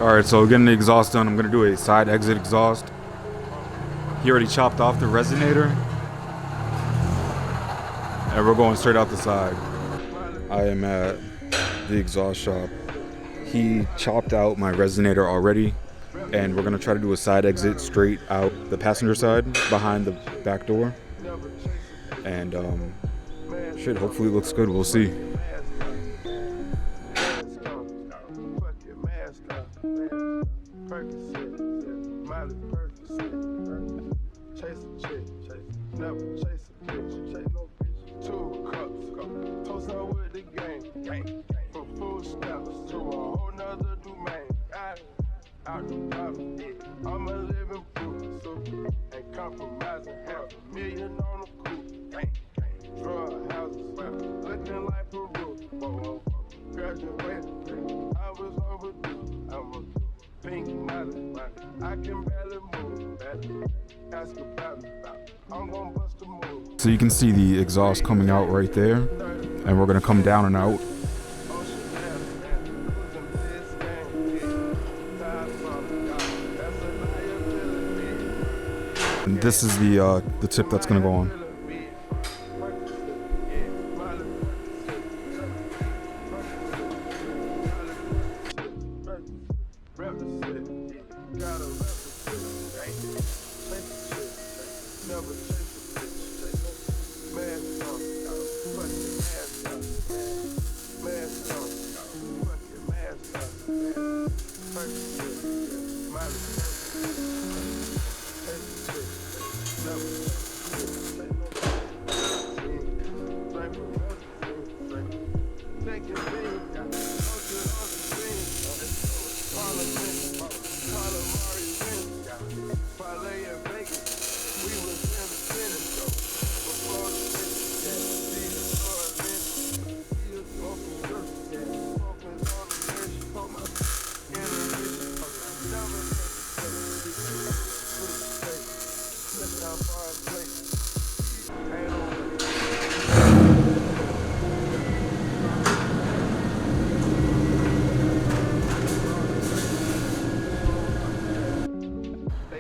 Alright, so getting the exhaust done, I'm gonna do a side exit exhaust. He already chopped off the resonator, and we're going straight out the side. I am at the exhaust shop. He chopped out my resonator already, and we're gonna try to do a side exit straight out the passenger side behind the back door. And shit, hopefully it looks good. We'll see. I'm a living proof, so ain't compromising. $500,000 on a coupe, drug houses, looking like Peru. Graduated, I was overdue. I'm a pink Molly, I can barely move. Ask about me, I'm gonna bust a move. So you can see the exhaust coming out right there, and we're gonna come down and out. And this is the tip that's gonna go on.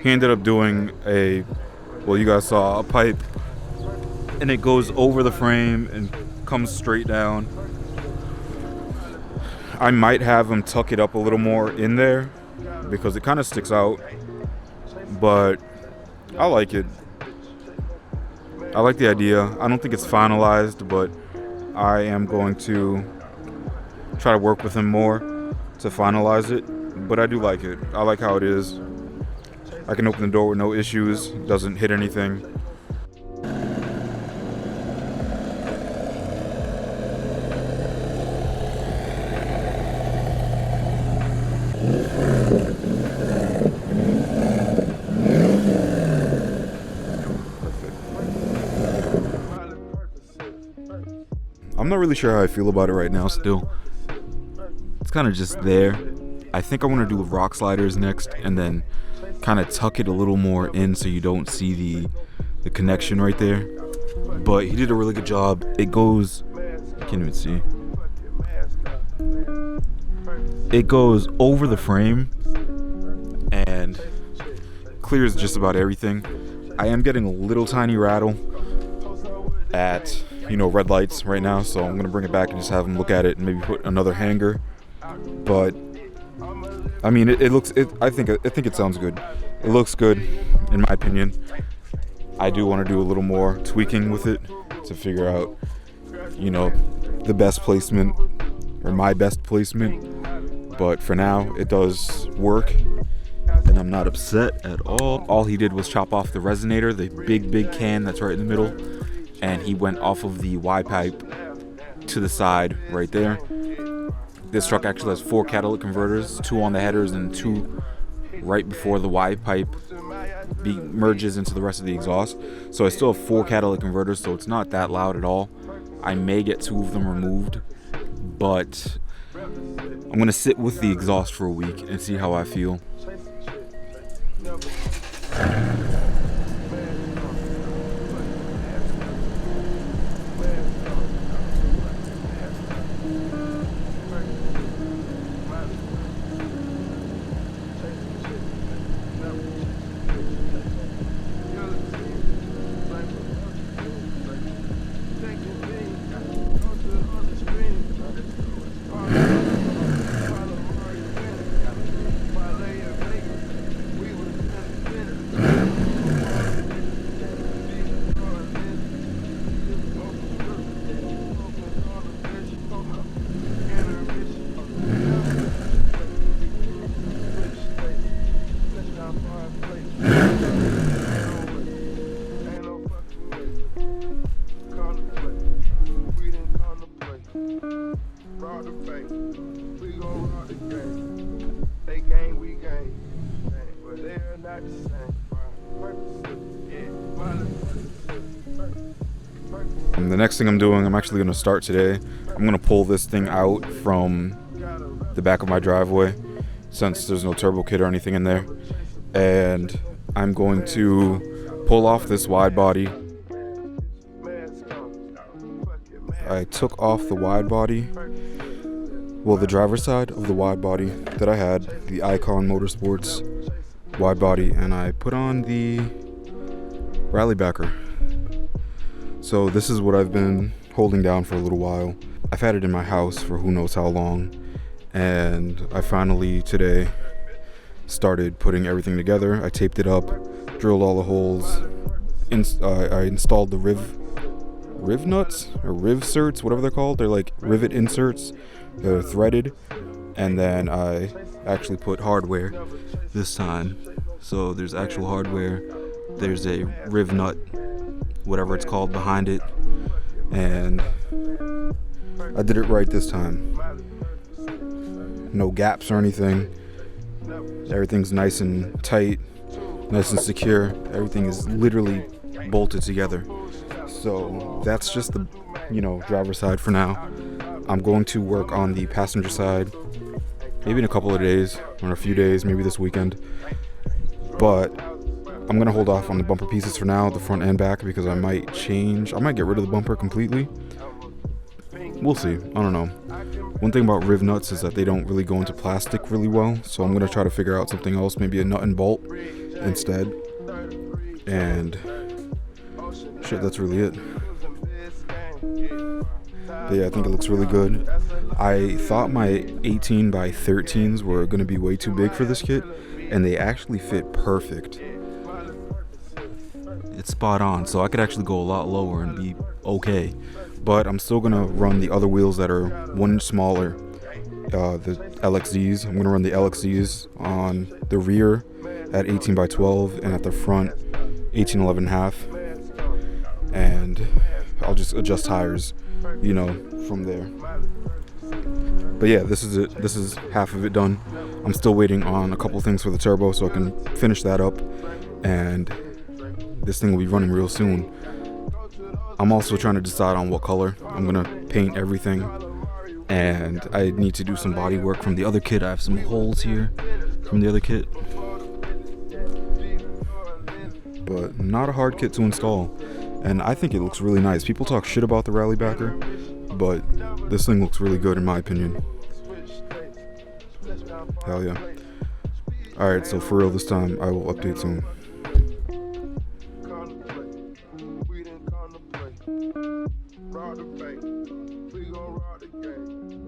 He ended up doing well, you guys saw a pipe, and it goes over the frame and comes straight down. I might have him tuck it up a little more in there because it kind of sticks out, but I like it. I like the idea. I don't think it's finalized, but I am going to try to work with him more to finalize it, but I do like it. I like how it is. I can open the door with no issues, doesn't hit anything. I'm not really sure how I feel about it right now still. It's kind of just there. I think I want to do rock sliders next, and then kind of tuck it a little more in so you don't see the connection right there. But he did a really good job. It goes, I can't even see. It goes over the frame and clears just about everything. I am getting a little tiny rattle at, red lights right now, so I'm gonna bring it back and just have him look at it and maybe put another hanger. But I mean, I think it sounds good. It looks good, in my opinion. I do want to do a little more tweaking with it to figure out, the best placement or my best placement. But for now, it does work, and I'm not upset at all. All he did was chop off the resonator, the big can that's right in the middle, and he went off of the Y pipe to the side right there. This truck actually has 4 catalytic converters, 2 on the headers and 2 right before the Y pipe merges into the rest of the exhaust. So I still have 4 catalytic converters, so it's not that loud at all. I may get 2 of them removed, but I'm gonna sit with the exhaust for a week and see how I feel. rob the bank. We gon' rob the game. They gang, we gang. But they are not the same. And the next thing I'm doing, I'm actually going to start today. I'm going to pull this thing out from the back of my driveway since there's no turbo kit or anything in there. And I'm going to pull off this wide body. I took off the wide body, well, the driver's side of the wide body that I had, the Icon Motorsports wide body, and I put on the rally backer. So this is what I've been holding down for a little while. I've had it in my house for who knows how long, and I finally today started putting everything together. I taped it up, drilled all the holes, I installed the riv nuts or riv certs, whatever they're called. They're like rivet inserts. They're threaded, and then I actually put hardware this time. So there's actual hardware. There's a riv nut, whatever it's called, behind it, and I did it right this time. No gaps or anything. Everything's nice and tight, nice and secure. Everything is literally bolted together. So that's just the, driver's side for now. I'm going to work on the passenger side maybe in a couple of days, or a few days, maybe this weekend. But I'm going to hold off on the bumper pieces for now, the front and back, because I might get rid of the bumper completely. We'll see. I don't know. One thing about riv nuts is that they don't really go into plastic really well, so I'm going to try to figure out something else, maybe a nut and bolt instead. And shit, that's really it. But yeah, I think it looks really good. I thought my 18 by 13s were going to be way too big for this kit, and they actually fit perfect. It's spot on, so I could actually go a lot lower and be okay. But I'm still going to run the other wheels that are 1 inch smaller, the LXZs. I'm going to run the LXZs on the rear at 18 by 12 and at the front 18.5, and I'll just adjust tires, from there. But yeah, this is it. This is half of it done. I'm still waiting on a couple things for the turbo so I can finish that up, and this thing will be running real soon. I'm also trying to decide on what color I'm gonna paint everything, and I need to do some body work from the other kit. I have some holes here from the other kit, but not a hard kit to install, and I think it looks really nice. People talk shit about the rally backer, but this thing looks really good in my opinion. Hell yeah. Alright, so for real this time, I will update soon. Rob the bank, we gon' rob the game.